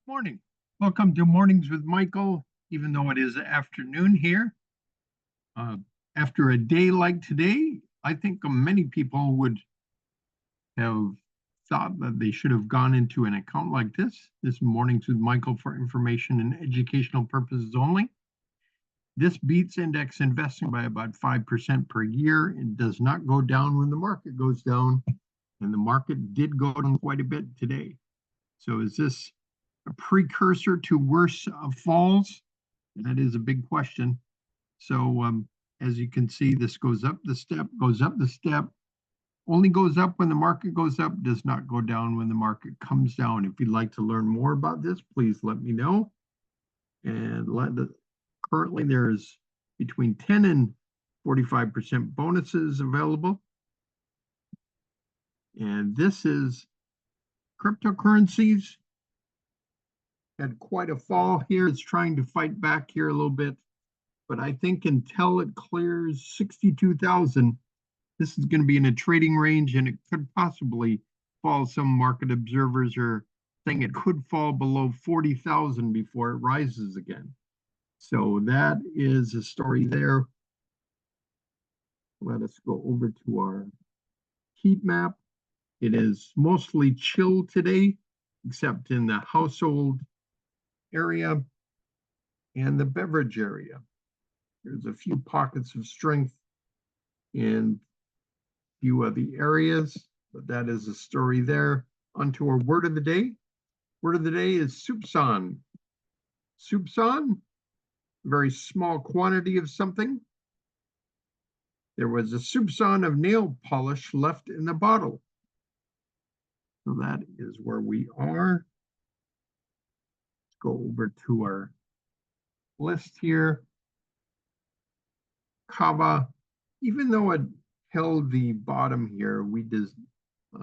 Morning. Welcome to Mornings with Michael, even though it is afternoon here. After a day like today, I think many people would have thought that they should have gone into an account like this. This is Mornings with Michael for information and educational purposes only. This beats index investing by about 5% per year. It does not go down when the market goes down, and the market did go down quite a bit today. So is this a precursor to worse falls? That is a big question. So as you can see, this goes up the step, goes up the step, only goes up when the market goes up, does not go down when the market comes down. If you'd like to learn more about this, please let me know. And currently there's between 10 and 45% bonuses available. And this is cryptocurrencies. Had quite a fall here. It's trying to fight back here a little bit, but I think until it clears 62,000, this is going to be in a trading range, and it could possibly fall. Some market observers are saying it could fall below 40,000 before it rises again. So that is a story there. Let us go over to our heat map. It is mostly chill today, except in the household area and the beverage area. There's a few pockets of strength in a few of the areas, but that is a story there. Onto our word of the day. Word of the day is soupçon. Soupçon, a very small quantity of something. There was a soupçon of nail polish left in the bottle. So that is where we are. Let's go over to our list here. Kava, even though it held the bottom here,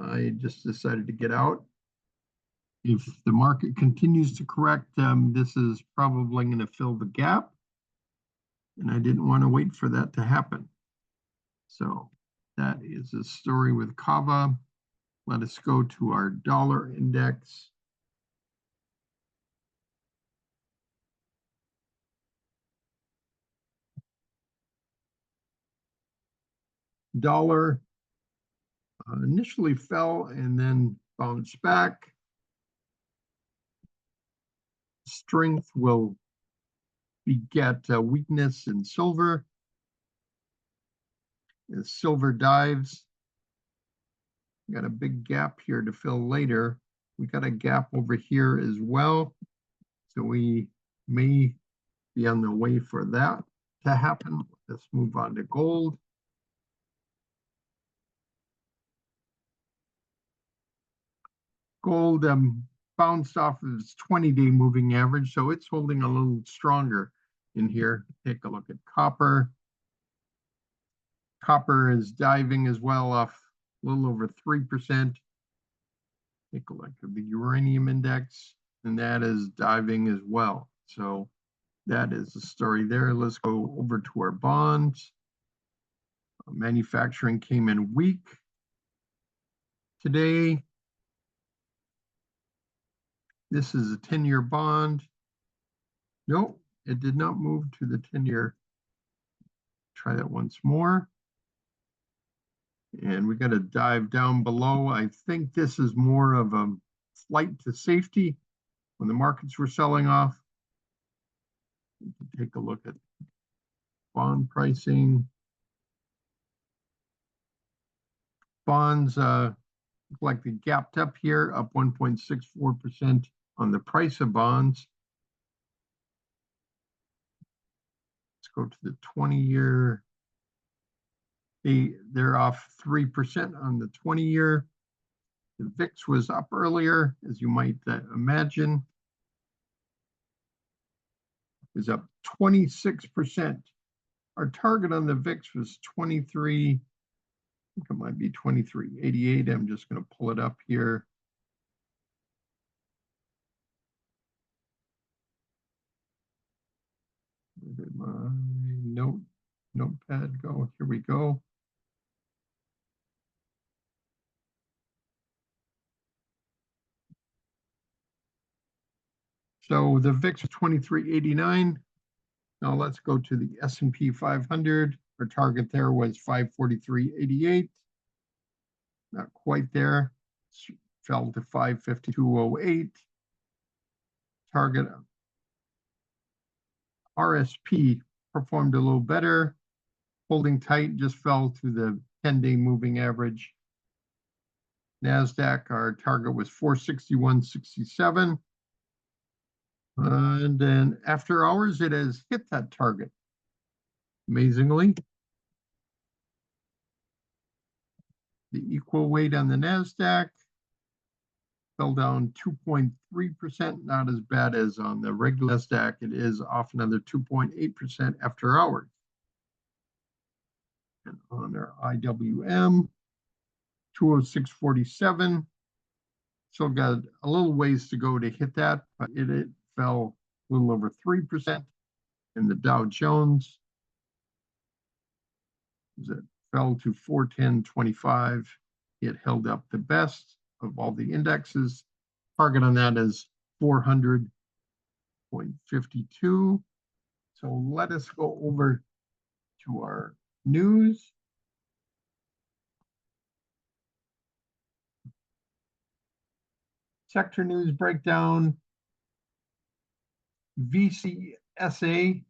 I just decided to get out. If the market continues to correct, this is probably going to fill the gap, and I didn't want to wait for that to happen. So that is a story with Kava. Let us go to our dollar index. Dollar initially fell and then bounced back. Strength will beget weakness in silver. As silver dives, we got a big gap here to fill later. We got a gap over here as well. So we may be on the way for that to happen. Let's move on to gold. Gold bounced off of its 20-day moving average, so it's holding a little stronger in here. Take a look at copper. Copper is diving as well, off a little over 3%. Take a look at the uranium index, and that is diving as well. So that is the story there. Let's go over to our bonds. Manufacturing came in weak today. This is a 10-year bond. Nope, it did not move to the 10-year. Try that once more. And we got to dive down below. I think this is more of a flight to safety when the markets were selling off. Take a look at bond pricing. Bonds look like they gapped up here, up 1.64% on the price of bonds. Let's go to the 20-year. They're off 3% on the 20-year. The VIX was up earlier, as you might imagine. It was up 26%. Our target on the VIX was 23. I think it might be 23.88. I'm just going to pull it up here. Where did my notepad go? Here we go. So the VIX was 2389. Now let's go to the S&P 500. Our target there was 543.88. Not quite there. Fell to 552.08. Target RSP performed a little better. Holding tight, just fell to the 10-day moving average. NASDAQ, our target was 461.67. And then after hours, it has hit that target. Amazingly. The equal weight on the NASDAQ fell down 2.3%, not as bad as on the regular NASDAQ. It is off another 2.8% after hours. And on our IWM, 206.47. Still got a little ways to go to hit that, but it fell a little over 3%. And the Dow Jones, it fell to 410.25. It held up the best of all the indexes. Target on that is 400.52. So let us go over to our news. Sector news breakdown. VCSA,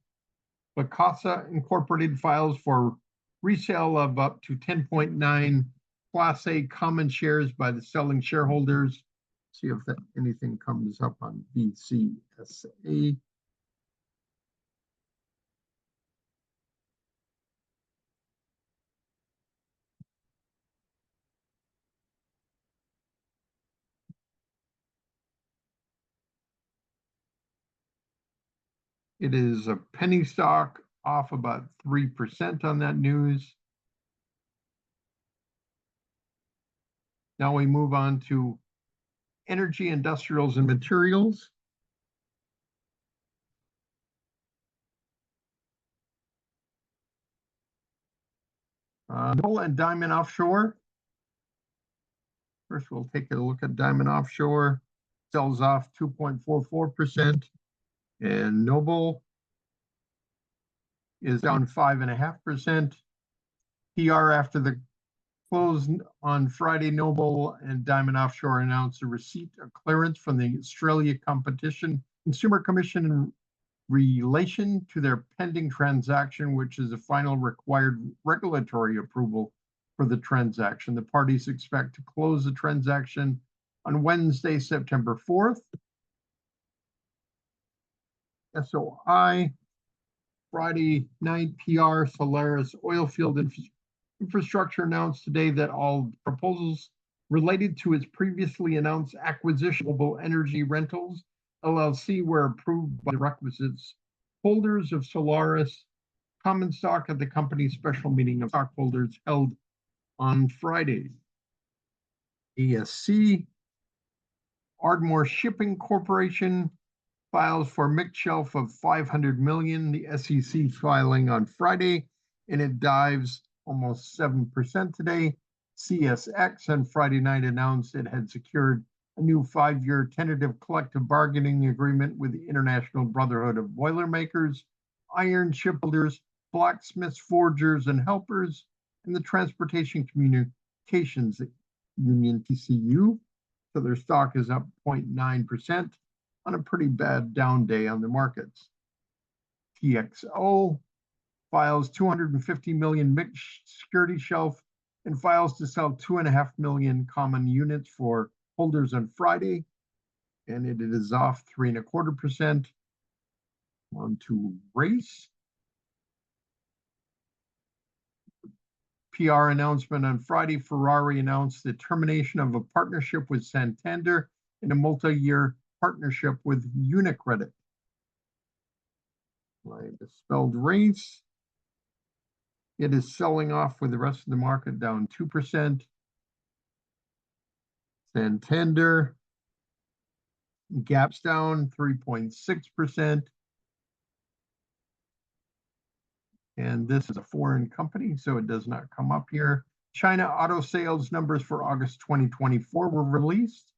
Bacasa Incorporated files for resale of up to 10.9 Class A common shares by the selling shareholders. See if anything comes up on VCSA. It is a penny stock, off about 3% on that news. Now we move on to energy, industrials, and materials. Coal and Diamond Offshore. First, we'll take a look at Diamond Offshore. Sells off 2.44%. And Noble is down 5.5%. PR after the close on Friday, Noble and Diamond Offshore announced a receipt of clearance from the Australia Consumer Commission in relation to their pending transaction, which is a final required regulatory approval for the transaction. The parties expect to close the transaction on Wednesday, September 4th. SOI, Friday night, PR, Solaris Oilfield Infrastructure announced today that all proposals related to its previously announced acquisition of Global Energy Rentals, LLC, were approved by the requisites holders of Solaris common stock at the company's special meeting of stockholders held on Friday. ESC, Ardmore Shipping Corporation, files for mixed shelf of $500 million. The SEC filing on Friday, and it dives almost 7% today. CSX on Friday night announced it had secured a new 5-year tentative collective bargaining agreement with the International Brotherhood of Boilermakers, Iron Shipbuilders, Blacksmiths, Forgers, and Helpers, and the Transportation Communications Union, TCU. So their stock is up 0.9%. on a pretty bad down day on the markets. TXO files 250 million mixed security shelf and files to sell 2.5 million common units for holders on Friday, and it is off 3.25%. On to Race. PR announcement on Friday, Ferrari announced the termination of a partnership with Santander in a multi-year partnership with Unicredit. I misspelled Race. It is selling off with the rest of the market down 2%. Santander, gaps down 3.6%. And this is a foreign company, so it does not come up here. China auto sales numbers for August 2024 were released.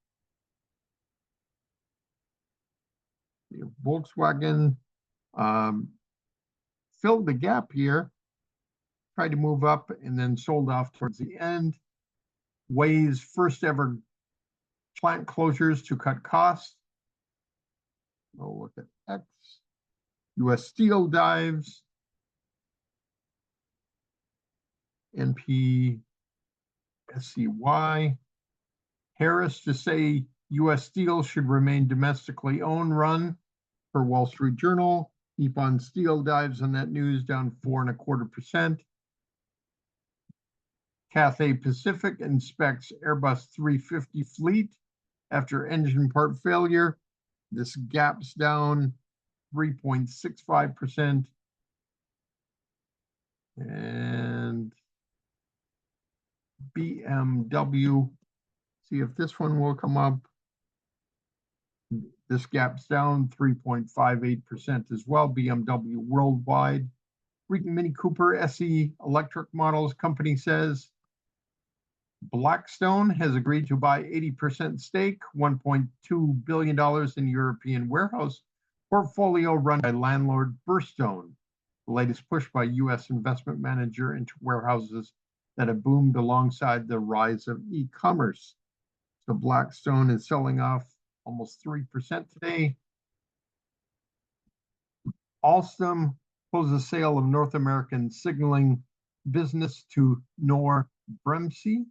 Volkswagen filled the gap here, tried to move up and then sold off towards the end. Weighs first ever plant closures to cut costs. We'll look at X. US Steel dives. NP SCY. Harris to say US Steel should remain domestically owned run per Wall Street Journal. Nippon Steel dives on that news, down 4.25%. Cathay Pacific inspects Airbus 350 fleet after engine part failure. This gaps down 3.65%. And BMW, see if this one will come up. This gaps down 3.58% as well. BMW worldwide. Mini Cooper SE electric models company says Blackstone has agreed to buy 80% stake, $1.2 billion in European warehouse portfolio run by landlord Burstone, the latest push by U.S. investment manager into warehouses that have boomed alongside the rise of e-commerce. So Blackstone is selling off almost 3% today. Alstom closes sale of North American signaling business to Nor Bremse.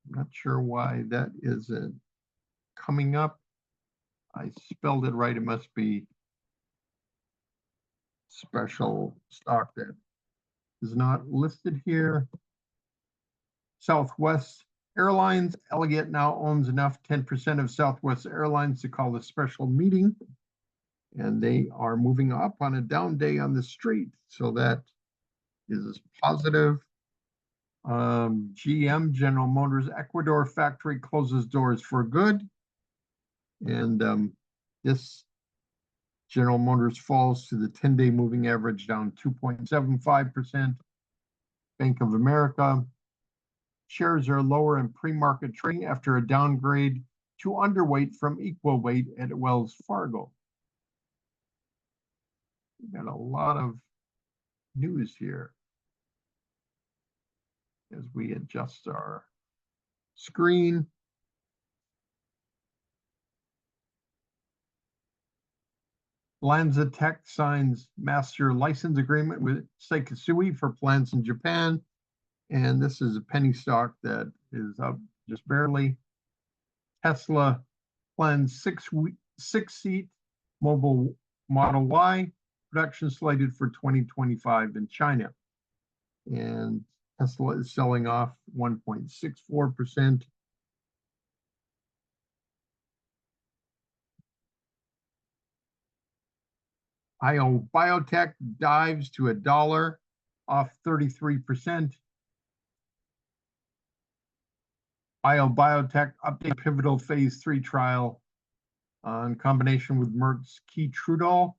I'm not sure why that is coming up. I spelled it right. It must be special stock that is not listed here. Southwest Airlines. Elliott now owns enough 10% of Southwest Airlines to call a special meeting. And they are moving up on a down day on the street. So that is positive. GM, General Motors Ecuador factory closes doors for good. And this General Motors falls to the 10-day moving average, down 2.75%. Bank of America. Shares are lower in pre-market trading after a downgrade to underweight from equal weight at Wells Fargo. We've got a lot of news here as we adjust our screen. Lanza Tech signs master license agreement with Sekisui for plants in Japan. And this is a penny stock that is up just barely. Tesla plans six-seat mobile Model Y, production slated for 2025 in China. And Tesla is selling off 1.64%. IO Biotech dives to $1, off 33%. IO Biotech update pivotal phase 3 trial in combination with Merck's Keytruda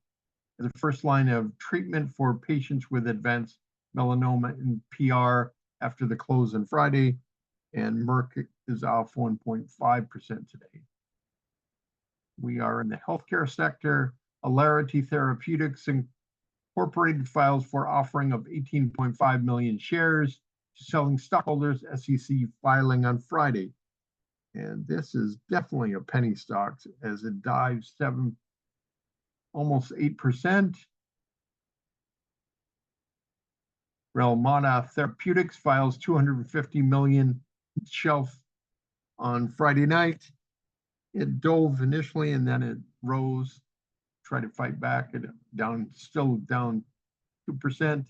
as a first line of treatment for patients with advanced melanoma in PR after the close on Friday, and Merck is off 1.5% today. We are in the healthcare sector. Alarity Therapeutics Incorporated files for offering of 18.5 million shares to selling stockholders, SEC filing on Friday. And this is definitely a penny stock as it dives almost 8%. Relmada Therapeutics files 250 million shelf on Friday night. It dove initially and then it rose, tried to fight back, it still down 2%.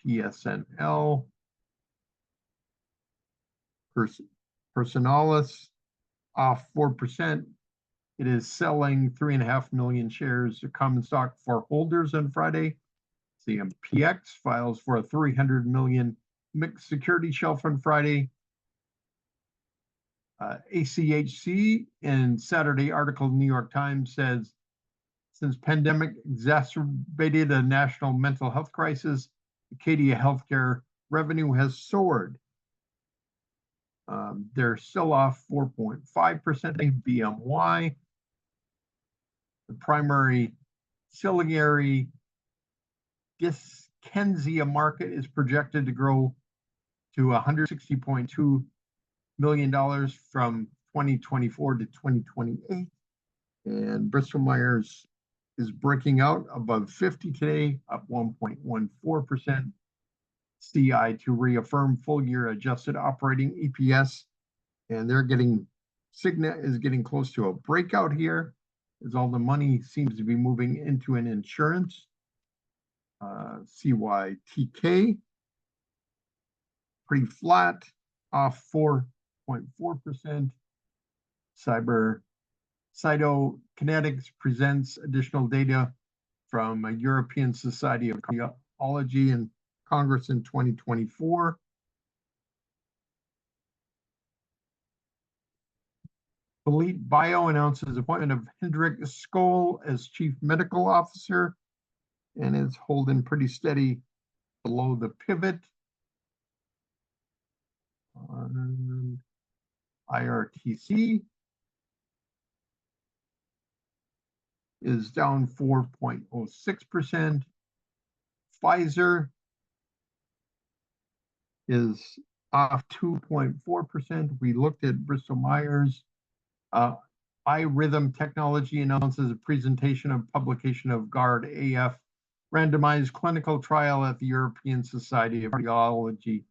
PSNL. Personalis off 4%. It is selling 3.5 million shares of common stock for holders on Friday. CMPX files for a 300 million mixed security shelf on Friday. ACHC in Saturday article, New York Times says, since pandemic exacerbated a national mental health crisis, Acadia Healthcare revenue has soared. They're still off 4.5%. BMY, the primary ciliary dyskinesia market is projected to grow to $160.2 million from 2024 to 2028. And Bristol Myers is breaking out above 50 today, up 1.14%. CI to reaffirm full year adjusted operating EPS. And they're getting, Cigna is getting close to a breakout here, as all the money seems to be moving into an insurance. CYTK, pretty flat, off 4.4%. Cytokinetics presents additional data from a European Society of Cardiology and Congress in 2024. Elite Bio announces appointment of Hendrik Skoll as Chief Medical Officer and is holding pretty steady below the pivot. IRTC is down 4.06%. Pfizer is off 2.4%. We looked at Bristol Myers. iRhythm Technology announces a presentation of publication of GUARD AF randomized clinical trial at the European Society of Cardiology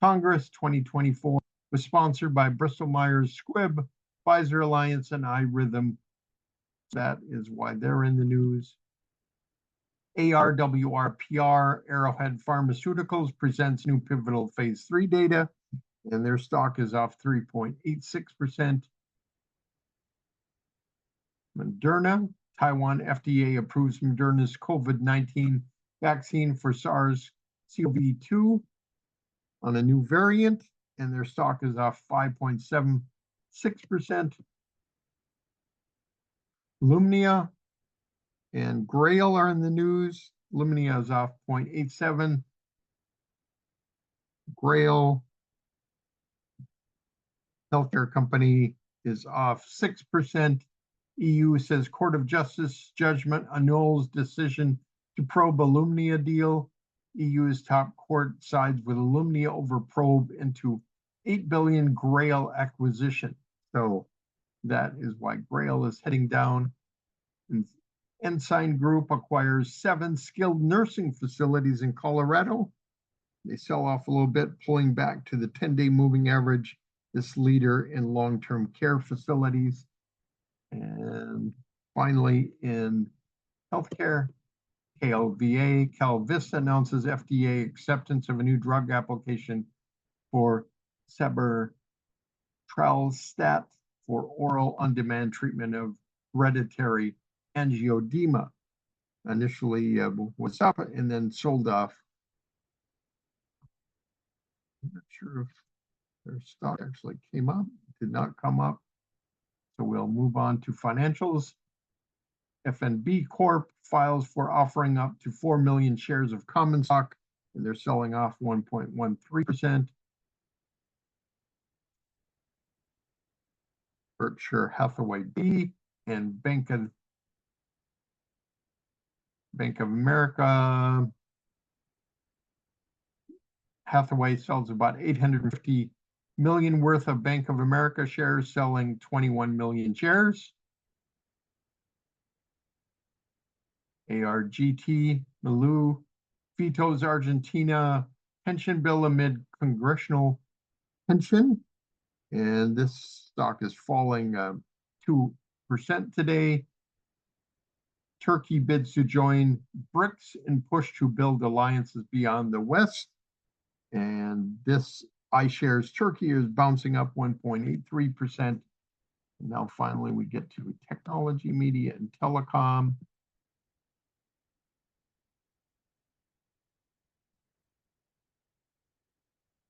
Congress 2024, was sponsored by Bristol Myers Squibb, Pfizer Alliance, and iRhythm. That is why they're in the news. ARWRPR, Arrowhead Pharmaceuticals, presents new pivotal phase 3 data, and their stock is off 3.86%. Moderna, Taiwan FDA approves Moderna's COVID-19 vaccine for SARS-CoV-2 on a new variant, and their stock is off 5.76%. Lumnia and Grail are in the news. Lumnia is off 0.87. Grail, healthcare company, is off 6%. EU says Court of Justice judgment annuls decision to probe Lumnia deal. EU's top court sides with Lumnia over probe into 8 billion Grail acquisition. So that is why Grail is heading down. Ensign Group acquires 7 skilled nursing facilities in Colorado. They sell off a little bit, pulling back to the 10-day moving average, this leader in long-term care facilities. And finally, in healthcare, KalVista announces FDA acceptance of a new drug application for sebetralstat for oral on-demand treatment of hereditary angioedema. Initially was up and then sold off. I'm not sure if their stock actually came up. It did not come up. So we'll move on to financials. FNB Corp files for offering up to 4 million shares of common stock, and they're selling off 1.13%. Berkshire Hathaway B and Bank of America. Hathaway sells about 850 million worth of Bank of America shares, selling 21 million shares. ARGT, Malou, vetoes Argentina pension bill amid congressional tension. And this stock is falling 2% today. Turkey bids to join BRICS and push to build alliances beyond the West. And this iShares Turkey is bouncing up 1.83%. Now finally we get to technology, media, and telecom.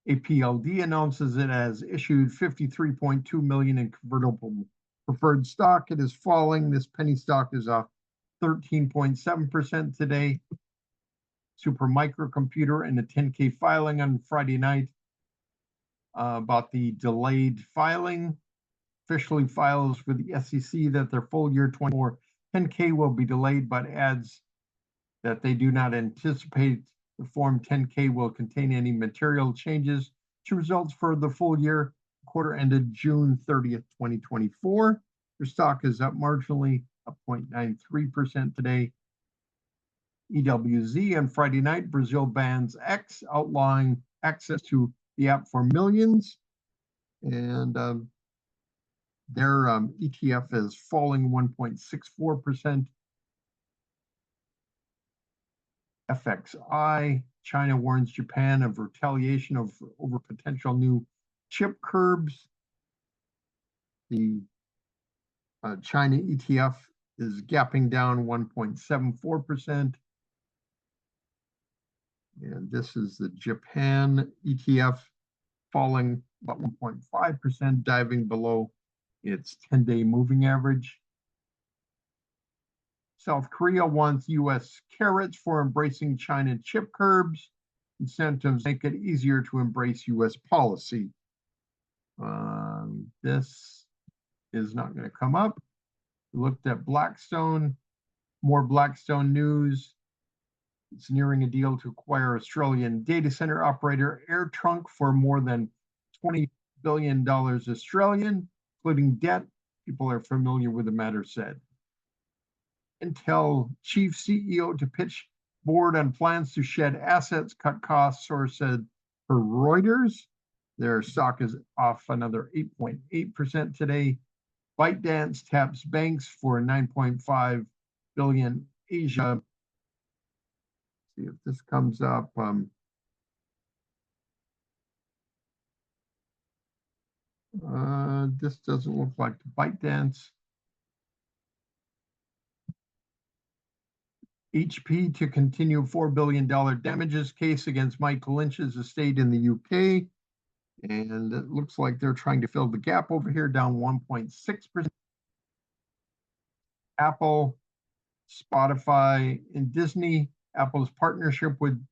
APLD announces it has issued 53.2 million in convertible preferred stock. It is falling. This penny stock is off 13.7% today. Super Microcomputer and a 10K filing on Friday night. about the delayed filing. Officially files with the SEC that their full year 24 10K will be delayed, but adds that they do not anticipate the Form 10K will contain any material changes to results for the full year quarter ended June 30th, 2024. Their stock is up marginally, up 0.93% today. EWZ on Friday night, Brazil bans X, outlawing access to the app for millions. And their ETF is falling 1.64%. FXI, China warns Japan of retaliation over potential new chip curbs. The China ETF is gapping down 1.74%. And this is the Japan ETF falling about 1.5%, diving below its 10-day moving average. South Korea wants U.S. carrots for embracing China chip curbs. Incentives make it easier to embrace U.S. policy. This is not going to come up. We looked at Blackstone, more Blackstone news. It's nearing a deal to acquire Australian data center operator AirTrunk for more than $20 billion Australian, including debt. People are familiar with the matter said. Intel chief CEO to pitch board on plans to shed assets, cut costs, source said for Reuters. Their stock is off another 8.8% today. ByteDance taps banks for 9.5 billion Asia. See if this comes up. This doesn't look like ByteDance. HP to continue $4 billion damages case against Michael Lynch's estate in the UK. And it looks like they're trying to fill the gap over here, down 1.6%. Apple, Spotify, and Disney. Apple's partnership with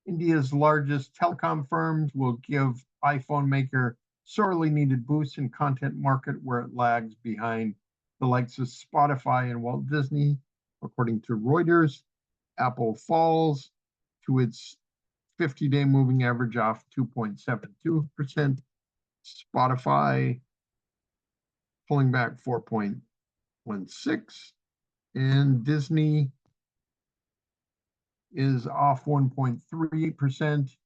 India's largest telecom firms will give iPhone maker sorely needed boost in content market where it lags behind the likes of Spotify and Walt Disney. According to Reuters, Apple falls to its 50-day moving average off 2.72%. Spotify pulling back 4.16%. And Disney is off 1.38%.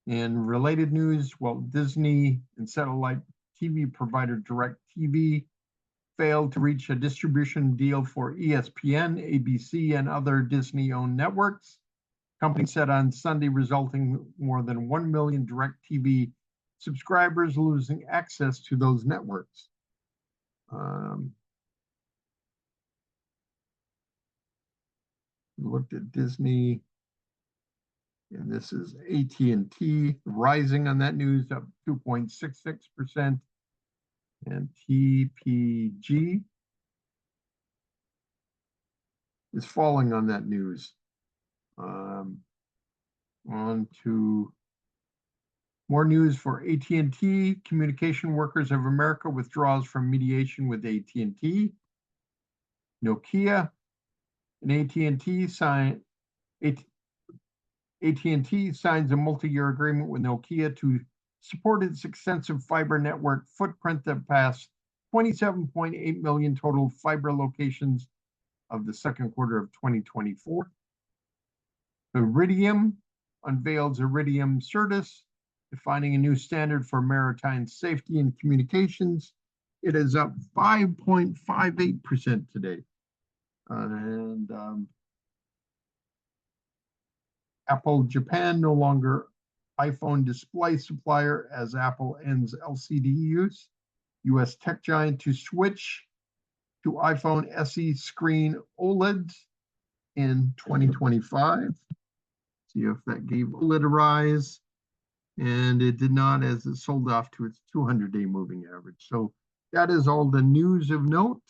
In related news, Walt Disney and satellite TV provider DirecTV failed to reach a distribution deal for ESPN, ABC, and other Disney-owned networks. Company said on Sunday, resulting more than 1 million DirecTV subscribers losing access to those networks. Looked at Disney, and this is AT&T rising on that news, up 2.66%. And TPG is falling on that news. On to more news for AT&T. Communication Workers of America withdraws from mediation with AT&T. Nokia and AT&T signs a multi-year agreement with Nokia to support its extensive fiber network footprint that passed 27.8 million total fiber locations of the second quarter of 2024. Iridium unveils Iridium Certus, defining a new standard for maritime safety and communications. It is up 5.58% today. And Apple Japan no longer iPhone display supplier as Apple ends LCD use. US tech giant to switch to iPhone SE screen OLEDs in 2025. See if that gave OLED a rise. And it did not, as it sold off to its 200-day moving average. So that is all the news of note.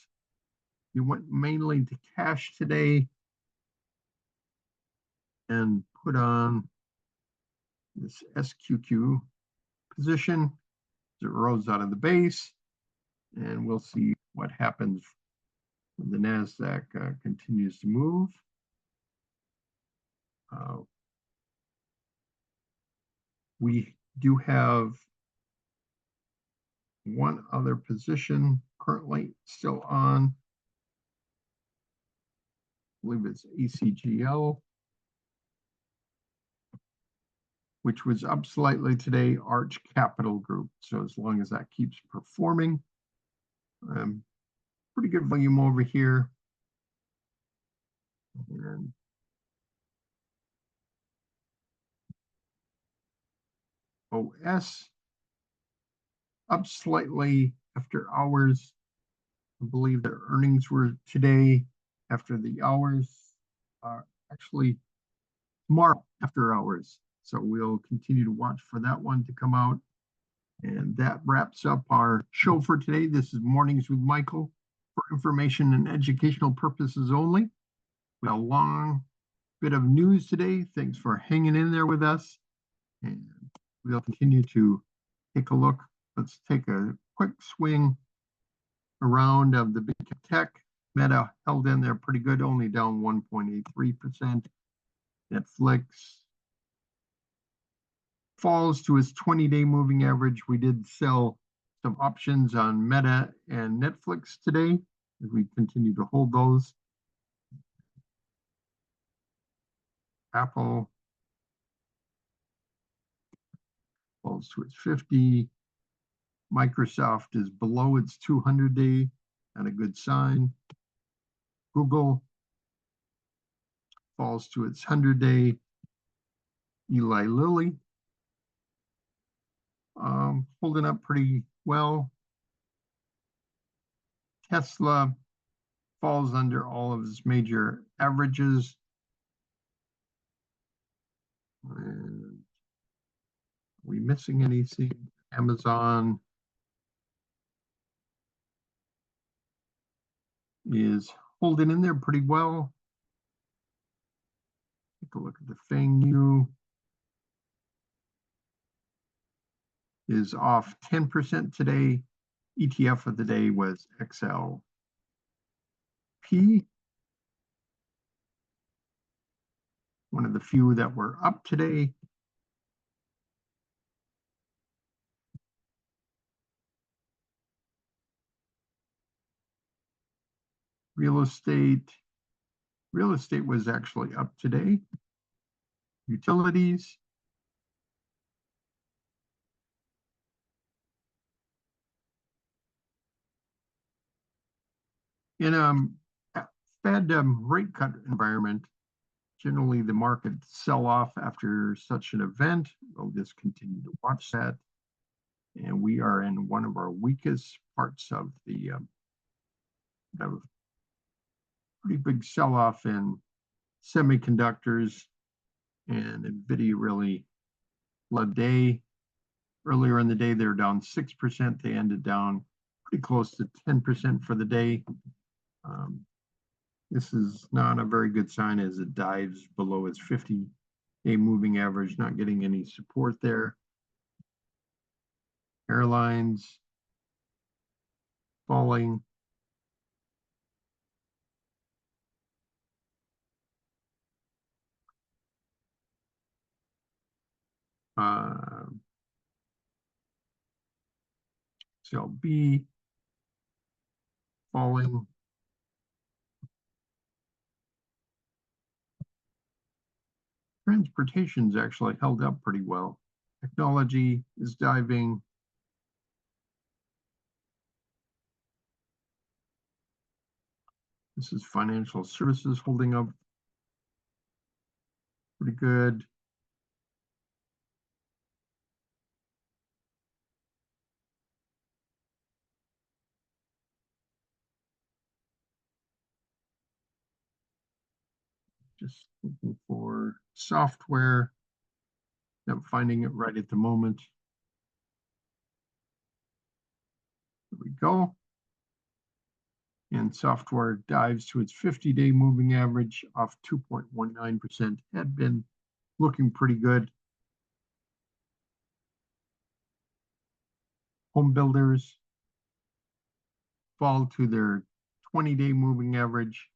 We went mainly to cash today and put on this SQQ position as it rose out of the base, and we'll see what happens when the NASDAQ continues to move. We do have one other position currently still on. I believe it's ACGL, which was up slightly today, Arch Capital Group. So as long as that keeps performing, pretty good volume over here. And OS up slightly after hours. I believe their earnings were today after the hours, actually tomorrow after hours. So we'll continue to watch for that one to come out. And that wraps up our show for today. This is Mornings with Michael for information and educational purposes only. We had a long bit of news today. Thanks for hanging in there with us. And we'll continue to take a look. Let's take a quick swing around of the big tech. Meta held in there pretty good, only down 1.83%. Netflix falls to its 20-day moving average. We did sell some options on Meta and Netflix today as we continue to hold those. Apple falls to its 50. Microsoft is below its 200-day, not a good sign. Google falls to its 100-day. Eli Lilly holding up pretty well. Tesla falls under all of its major averages. And are we missing anything? Amazon is holding in there pretty well. Take a look at the FANG is off 10% today. ETF of the day was XLP. One of the few that were up today. Real estate was actually up today. Utilities. In a Fed rate cut environment, generally the market sell off after such an event. We'll just continue to watch that. And we are in one of our weakest parts of the pretty big sell-off in semiconductors, and NVIDIA really led day. Earlier in the day, they were down 6%. They ended down pretty close to 10% for the day. This is not a very good sign as it dives below its 50-day moving average, not getting any support there. Airlines falling. XLB falling. Transportation's actually held up pretty well. Technology is diving. This is financial services holding up pretty good. Just looking for software. Not finding it right at the moment. There we go. And software dives to its 50-day moving average off 2.19%. Had been looking pretty good. home builders fall to their 20-day moving average.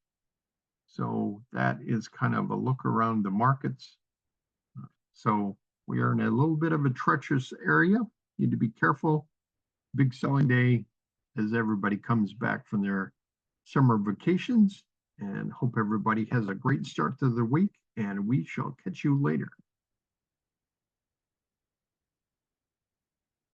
So that is kind of a look around the markets. So we are in a little bit of a treacherous area. Need to be careful. Big selling day as everybody comes back from their summer vacations, and hope everybody has a great start to the week, and we shall catch you later.